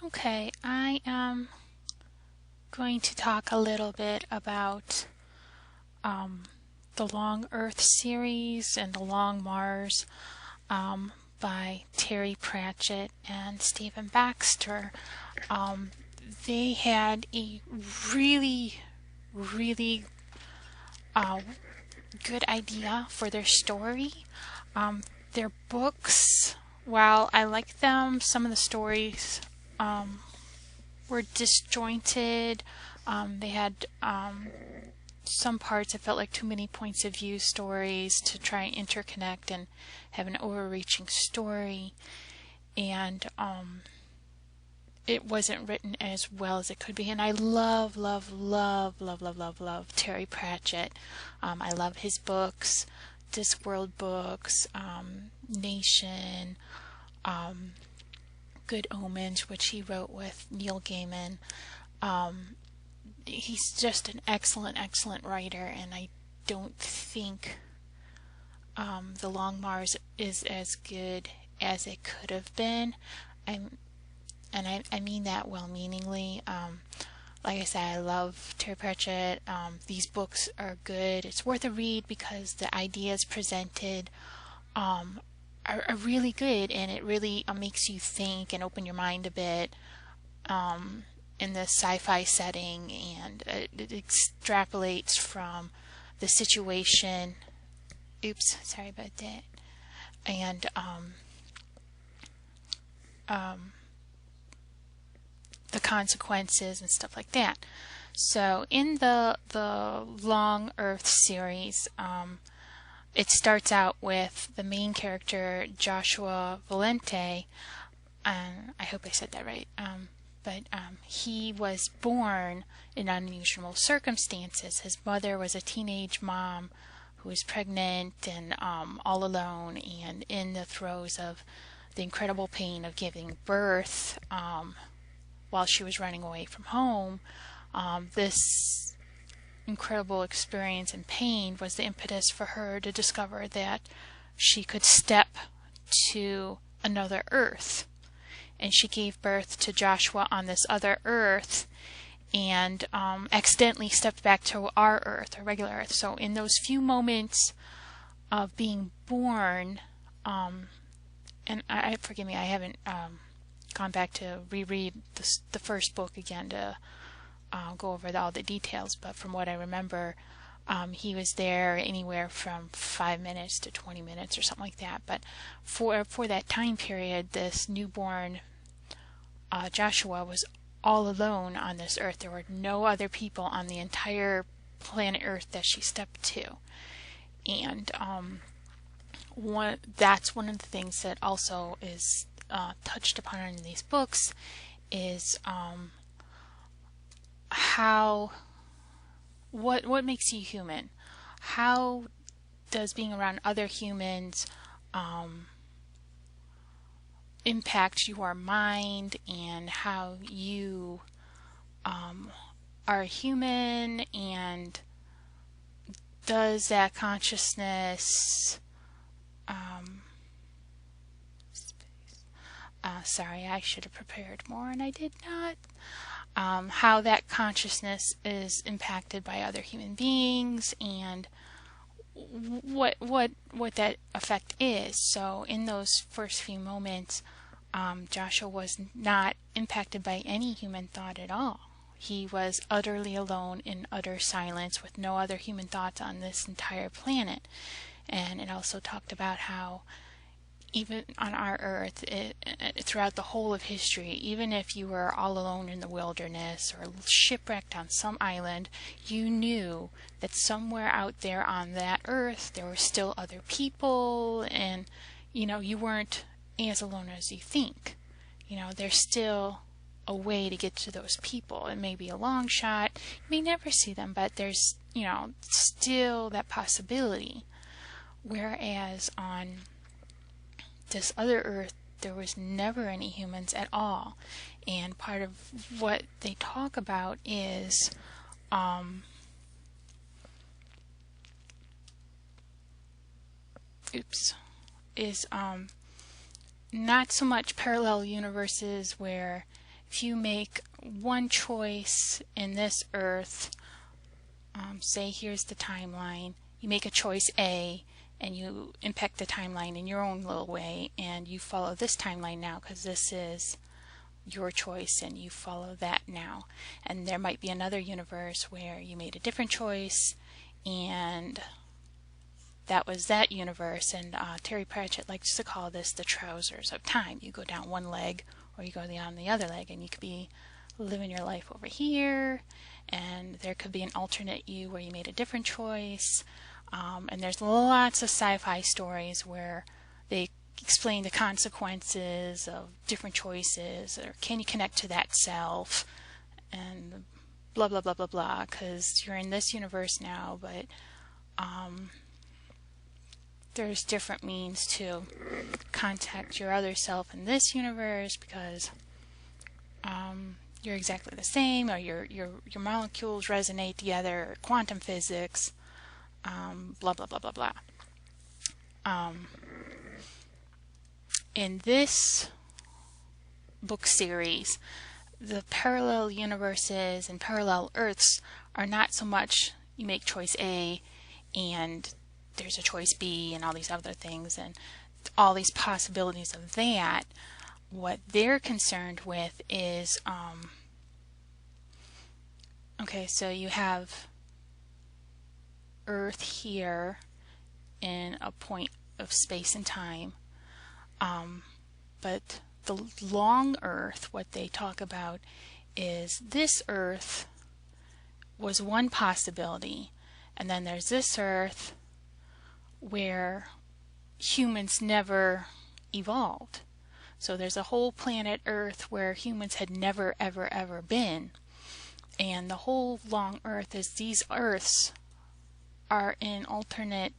Okay, I am going to talk a little bit about um, the Long Earth series and the Long Mars by Terry Pratchett and Stephen Baxter. Um, they had a really, really uh, good idea for their story. Their books, while I like them, some of the stories were disjointed. They had some parts that felt like too many points of view stories to try and interconnect and have an overreaching story. And it wasn't written as well as it could be. And I love Terry Pratchett. I love his books, Discworld books, Nation, Good Omens, which he wrote with Neil Gaiman. He's just an excellent writer, and I don't think The Long Mars is as good as it could have been. I mean that well-meaningly. Like I said, I love Terry Pratchett. These books are good. It's worth a read because the ideas presented are really good, and it really makes you think and open your mind a bit in the sci-fi setting, and it extrapolates from the situation. Oops, sorry about that. And the consequences and stuff like that. So in the Long Earth series, it starts out with the main character Joshua Valente, and I hope I said that right. But he was born in unusual circumstances. His mother was a teenage mom who was pregnant and all alone and in the throes of the incredible pain of giving birth while she was running away from home. This incredible experience and pain was the impetus for her to discover that she could step to another Earth. And she gave birth to Joshua on this other Earth and accidentally stepped back to our Earth, our regular Earth. So in those few moments of being born, and forgive me, I haven't gone back to reread the first book again to go over all the details, but from what I remember, he was there anywhere from 5 minutes to 20 minutes or something like that. But for that time period, this newborn Joshua was all alone on this Earth. There were no other people on the entire planet Earth that she stepped to. And that's one of the things that also is touched upon in these books is what makes you human? How does being around other humans impact your mind and how you are human, and does that consciousness sorry, I should have prepared more and I did not. How that consciousness is impacted by other human beings and what that effect is. So in those first few moments, Joshua was not impacted by any human thought at all. He was utterly alone in utter silence with no other human thoughts on this entire planet. And it also talked about how even on our Earth, throughout the whole of history, even if you were all alone in the wilderness or shipwrecked on some island, you knew that somewhere out there on that Earth there were still other people, and you weren't as alone as you think. There's still a way to get to those people. It may be a long shot, you may never see them, but there's still that possibility. Whereas on this other Earth, there was never any humans at all. And part of what they talk about is not so much parallel universes where if you make one choice in this Earth, say here's the timeline, you make a choice A and you impact the timeline in your own little way, and you follow this timeline now because this is your choice and you follow that now. And there might be another universe where you made a different choice and that was that universe, and Terry Pratchett likes to call this the trousers of time. You go down one leg or you go down the other leg, and you could be living your life over here, and there could be an alternate you where you made a different choice. And there's lots of sci-fi stories where they explain the consequences of different choices, or can you connect to that self, and blah blah blah blah blah, because you're in this universe now, but there's different means to contact your other self in this universe because you're exactly the same, or your molecules resonate together, quantum physics, blah blah blah blah blah. In this book series, the parallel universes and parallel Earths are not so much you make choice A and there's a choice B and all these other things and all these possibilities of that. What they're concerned with is, okay, so you have Earth here in a point of space and time, but the long Earth, what they talk about is this Earth was one possibility, and then there's this Earth where humans never evolved. So there's a whole planet Earth where humans had never ever ever been, and the whole long Earth is these Earths are in alternate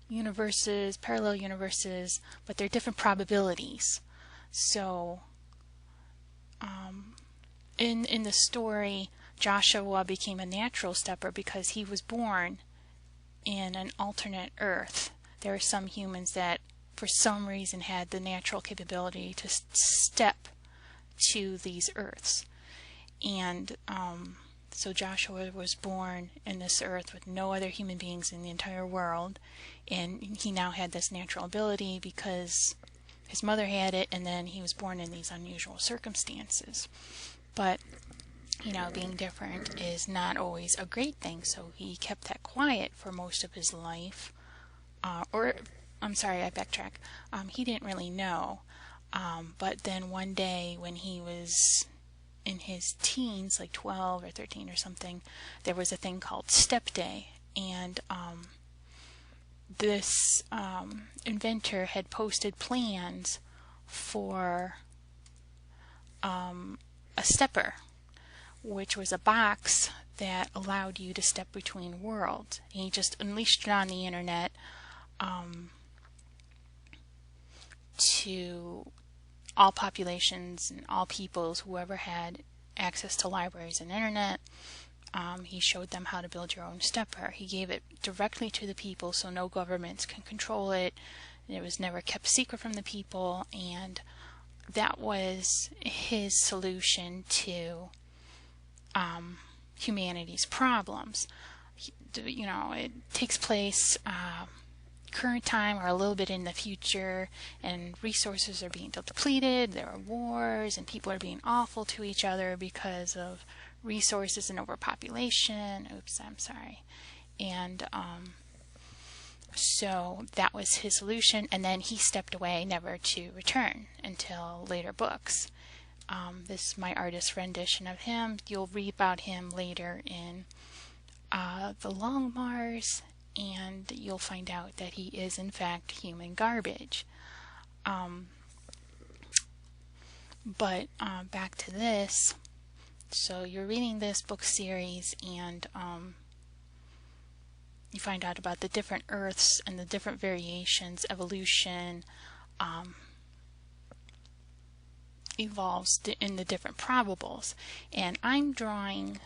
universes, parallel universes, but they're different probabilities. So in the story, Joshua became a natural stepper because he was born in an alternate Earth. There are some humans that for some reason had the natural capability to step to these Earths, and so Joshua was born in this Earth with no other human beings in the entire world, and he now had this natural ability because his mother had it, and then he was born in these unusual circumstances. But you know, being different is not always a great thing, so he kept that quiet for most of his life. I'm sorry, I backtrack. He didn't really know. But then one day when he was in his teens, like 12 or 13 or something, there was a thing called Step Day. And this inventor had posted plans for a stepper, which was a box that allowed you to step between worlds. And he just unleashed it on the internet to all populations and all peoples, whoever had access to libraries and internet. He showed them how to build your own stepper. He gave it directly to the people so no governments can control it. It was never kept secret from the people, and that was his solution to humanity's problems. You know, it takes place current time or a little bit in the future, and resources are being depleted, there are wars, and people are being awful to each other because of resources and overpopulation. Oops, I'm sorry. And so that was his solution, and then he stepped away, never to return until later books. This is my artist rendition of him. You'll read about him later in The Long Mars, and you'll find out that he is in fact human garbage. But back to this. So you're reading this book series, and you find out about the different Earths and the different variations, evolution, evolves in the different probables. And I'm drawing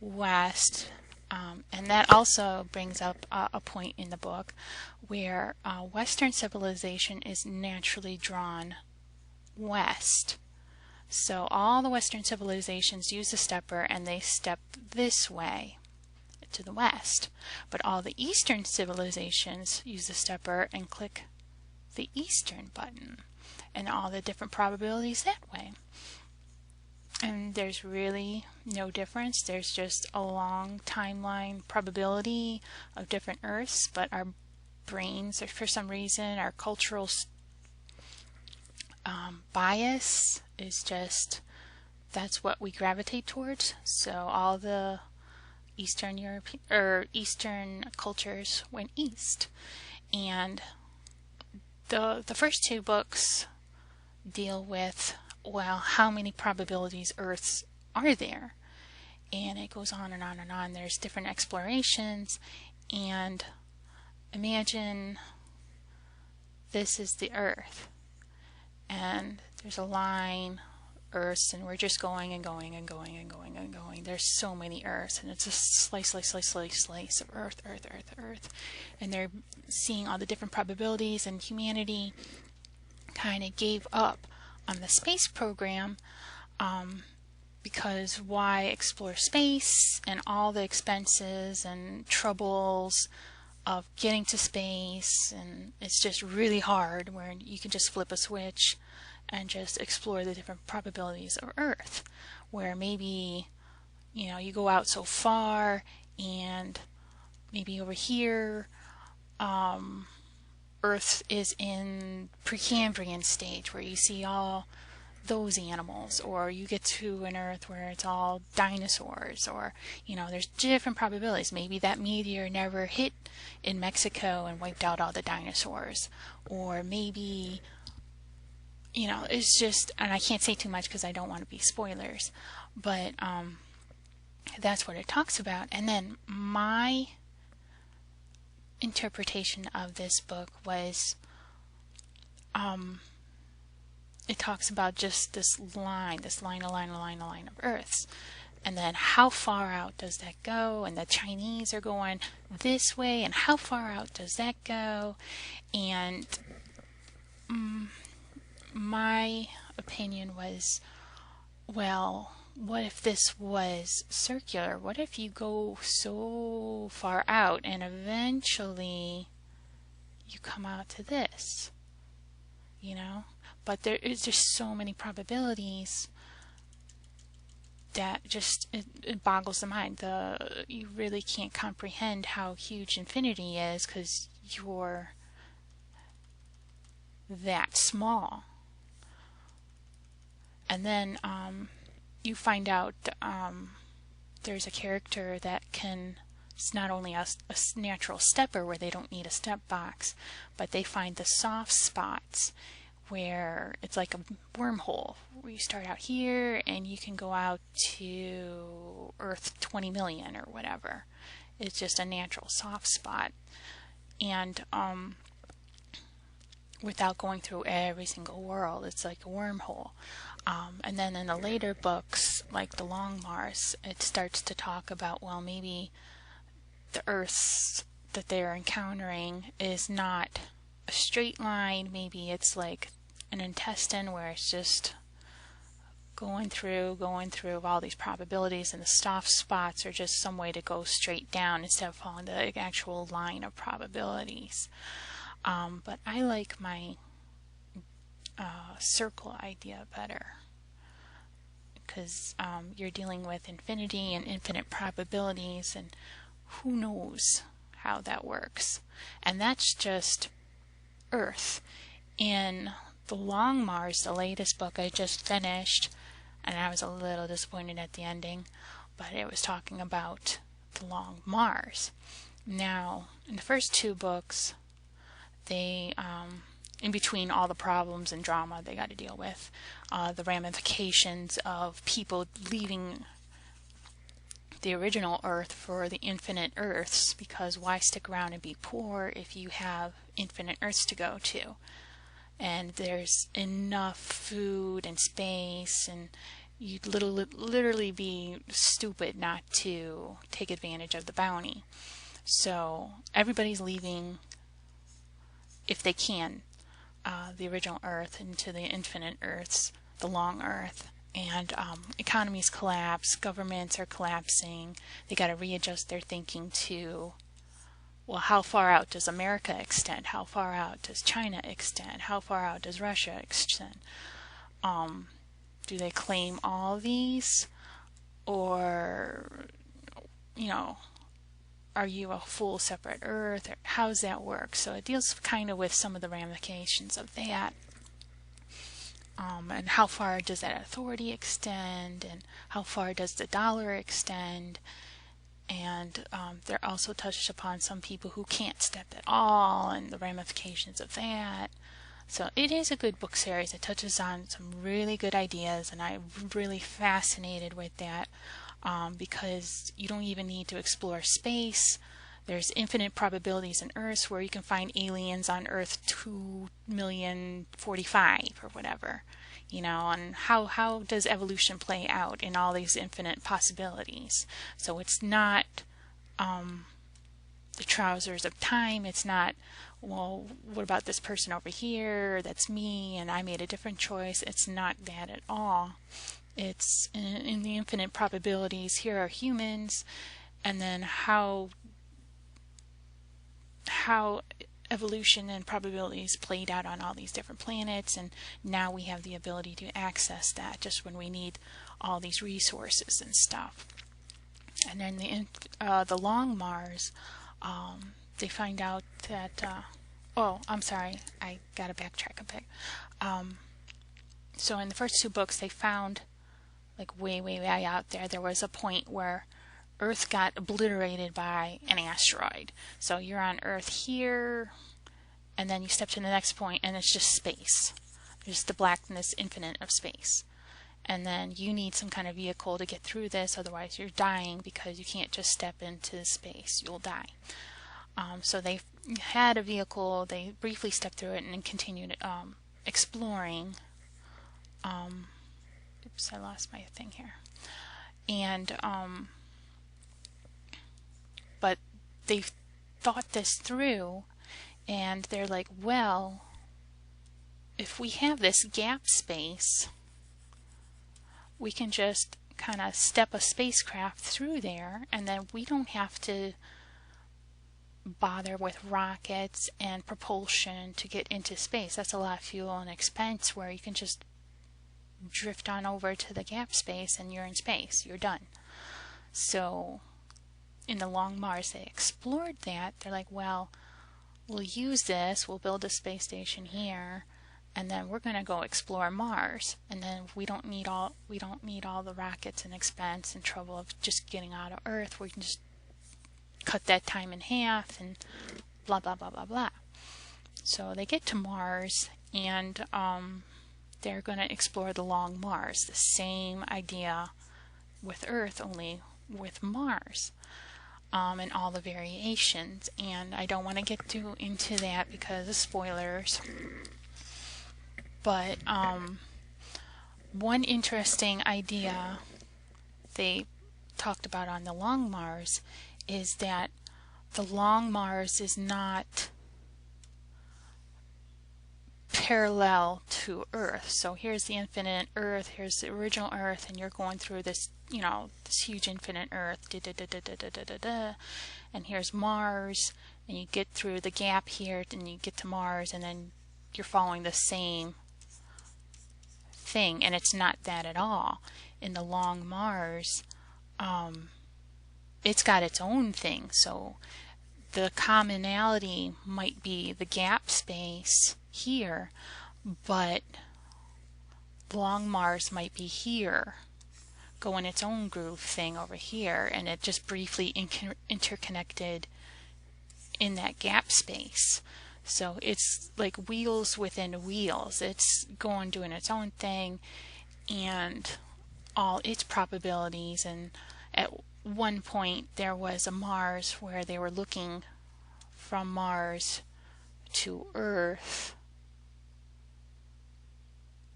west, and that also brings up a point in the book where Western civilization is naturally drawn west. So all the Western civilizations use the stepper and they step this way to the west. But all the Eastern civilizations use the stepper and click the Eastern button, and all the different probabilities that way. And there's really no difference. There's just a long timeline probability of different Earths, but our brains, or for some reason, our cultural bias is just, that's what we gravitate towards. So all the Eastern European or Eastern cultures went east, and the first two books deal with, well, how many probabilities Earths are there, and it goes on and on and on. There's different explorations, and imagine this is the Earth, and there's a line Earths, and we're just going and going and going and going and going. There's so many Earths, and it's a slice of Earth, and they're seeing all the different probabilities, and humanity kind of gave up on the space program because why explore space and all the expenses and troubles of getting to space, and it's just really hard where you can just flip a switch and just explore the different probabilities of Earth, where maybe, you know, you go out so far and maybe over here Earth is in Precambrian stage where you see all those animals, or you get to an Earth where it's all dinosaurs, or, you know, there's different probabilities. Maybe that meteor never hit in Mexico and wiped out all the dinosaurs, or maybe, you know, it's just, and I can't say too much because I don't want to be spoilers, but that's what it talks about. And then my interpretation of this book was, it talks about just this line of Earths, and then how far out does that go, and the Chinese are going this way, and how far out does that go, and my opinion was, well, what if this was circular? What if you go so far out and eventually you come out to this, you know? But there is just so many probabilities that just it boggles the mind. You really can't comprehend how huge infinity is because you're that small. And then you find out there's a character that can, it's not only a natural stepper where they don't need a step box, but they find the soft spots where it's like a wormhole where you start out here and you can go out to Earth 20 million or whatever. It's just a natural soft spot, and without going through every single world, it's like a wormhole. And then in the later books, like the Long Mars, it starts to talk about, well, maybe the Earths that they're encountering is not a straight line. Maybe it's like an intestine where it's just going through all these probabilities, and the soft spots are just some way to go straight down instead of following the actual line of probabilities. But I like my circle idea better, because you're dealing with infinity and infinite probabilities, and who knows how that works. And that's just Earth. In the Long Mars, the latest book I just finished, and I was a little disappointed at the ending, but it was talking about the Long Mars. Now, in the first two books, they in between all the problems and drama they got to deal with, the ramifications of people leaving the original Earth for the infinite Earths, because why stick around and be poor if you have infinite Earths to go to? And there's enough food and space, and you'd literally be stupid not to take advantage of the bounty. So everybody's leaving, if they can, the original Earth into the infinite Earths, the long Earth, and economies collapse, governments are collapsing. They got to readjust their thinking to, well, how far out does America extend? How far out does China extend? How far out does Russia extend? Do they claim all these? Or, you know, are you a full separate Earth? Or how does that work? So it deals kind of with some of the ramifications of that. And how far does that authority extend? And how far does the dollar extend? And there also touches upon some people who can't step at all and the ramifications of that. So it is a good book series. It touches on some really good ideas, and I'm really fascinated with that because you don't even need to explore space. There's infinite probabilities in Earth where you can find aliens on Earth 2,045,000 or whatever, you know, and how does evolution play out in all these infinite possibilities. So it's not the trousers of time. It's not, well, what about this person over here? That's me, and I made a different choice. It's not that at all. It's in the infinite probabilities. Here are humans, and then how evolution and probabilities played out on all these different planets, and now we have the ability to access that just when we need all these resources and stuff. And then the long Mars, they find out that oh, I'm sorry, I gotta backtrack a bit. So in the first two books, they found, like way out there was a point where Earth got obliterated by an asteroid. So you're on Earth here, and then you step to the next point, and it's just space. Just the blackness, infinite of space. And then you need some kind of vehicle to get through this, otherwise you're dying because you can't just step into space. You'll die. So they had a vehicle, they briefly stepped through it and then continued exploring. Oops, I lost my thing here. And but they thought this through, and they're like, well, if we have this gap space, we can just kind of step a spacecraft through there, and then we don't have to bother with rockets and propulsion to get into space. That's a lot of fuel and expense, where you can just drift on over to the gap space and you're in space. You're done. So in the long Mars, they explored that. They're like, well, we'll use this, we'll build a space station here, and then we're going to go explore Mars, and then we don't need all the rockets and expense and trouble of just getting out of Earth. We can just cut that time in half and blah blah blah blah blah. So they get to Mars, and they're going to explore the long Mars. The same idea with Earth, only with Mars, and all the variations. And I don't want to get too into that because of spoilers. But one interesting idea they talked about on the long Mars is that the long Mars is not parallel to Earth. So here's the infinite Earth, here's the original Earth, and you're going through this, you know, this huge infinite Earth, and here's Mars, and you get through the gap here, and you get to Mars, and then you're following the same thing. And it's not that at all. In the long Mars, it's got its own thing. So the commonality might be the gap space here, but long Mars might be here, going its own groove thing over here, and it just briefly interconnected in that gap space. So it's like wheels within wheels. It's going doing its own thing, and all its probabilities. And at one point there was a Mars where they were looking from Mars to Earth.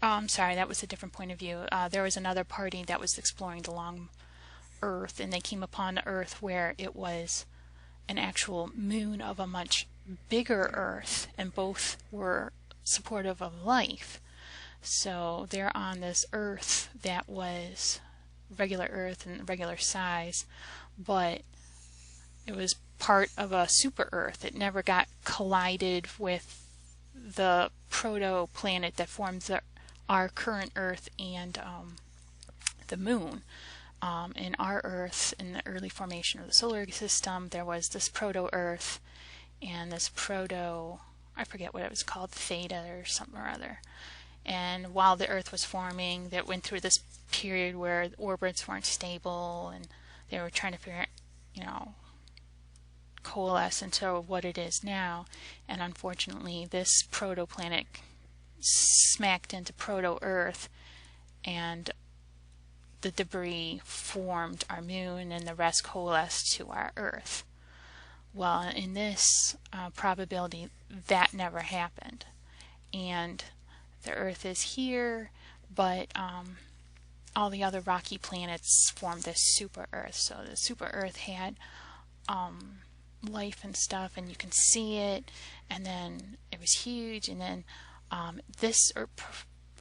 Oh, I'm sorry, that was a different point of view. There was another party that was exploring the long Earth, and they came upon the Earth where it was an actual moon of a much bigger Earth, and both were supportive of life. So they're on this Earth that was regular Earth and regular size, but it was part of a super Earth. It never got collided with the proto-planet that forms our current Earth and the Moon. In our Earth, in the early formation of the solar system, there was this proto-Earth and this I forget what it was called, Theta or something or other. And while the Earth was forming, that went through this period where the orbits weren't stable and they were trying to figure out, coalesce into what it is now. And unfortunately, this proto-planet smacked into proto-Earth, and the debris formed our Moon, and the rest coalesced to our Earth. Well, in this probability, that never happened. And the Earth is here, but all the other rocky planets formed this super Earth. So the super Earth had life and stuff, and you can see it, and then it was huge, and then this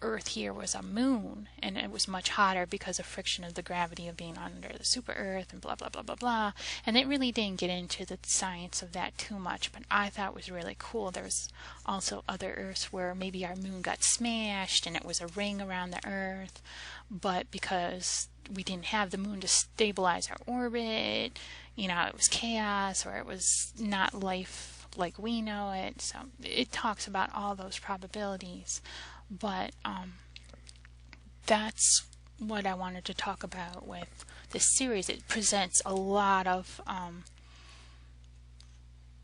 Earth here was a moon, and it was much hotter because of friction of the gravity of being under the super Earth and blah blah blah blah blah. And it really didn't get into the science of that too much, but I thought it was really cool. There was also other Earths where maybe our moon got smashed and it was a ring around the Earth, but because we didn't have the moon to stabilize our orbit, it was chaos, or it was not life like we know it. So it talks about all those probabilities. But that's what I wanted to talk about with this series. It presents a lot of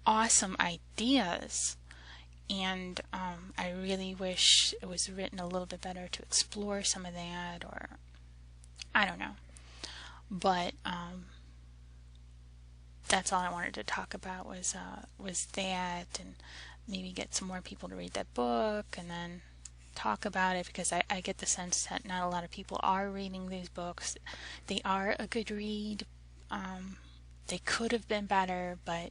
awesome ideas, and I really wish it was written a little bit better to explore some of that, or I don't know. But that's all I wanted to talk about was that, and maybe get some more people to read that book, and then talk about it, because I get the sense that not a lot of people are reading these books. They are a good read. They could have been better, but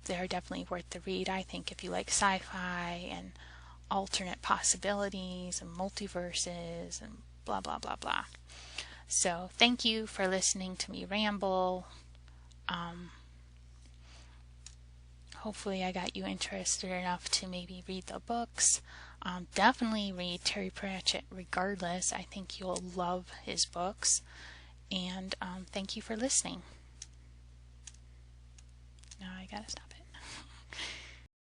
they're definitely worth the read, I think, if you like sci-fi and alternate possibilities and multiverses and blah blah blah blah. So thank you for listening to me ramble. Hopefully I got you interested enough to maybe read the books. Definitely read Terry Pratchett regardless. I think you'll love his books. And thank you for listening. Now I gotta stop.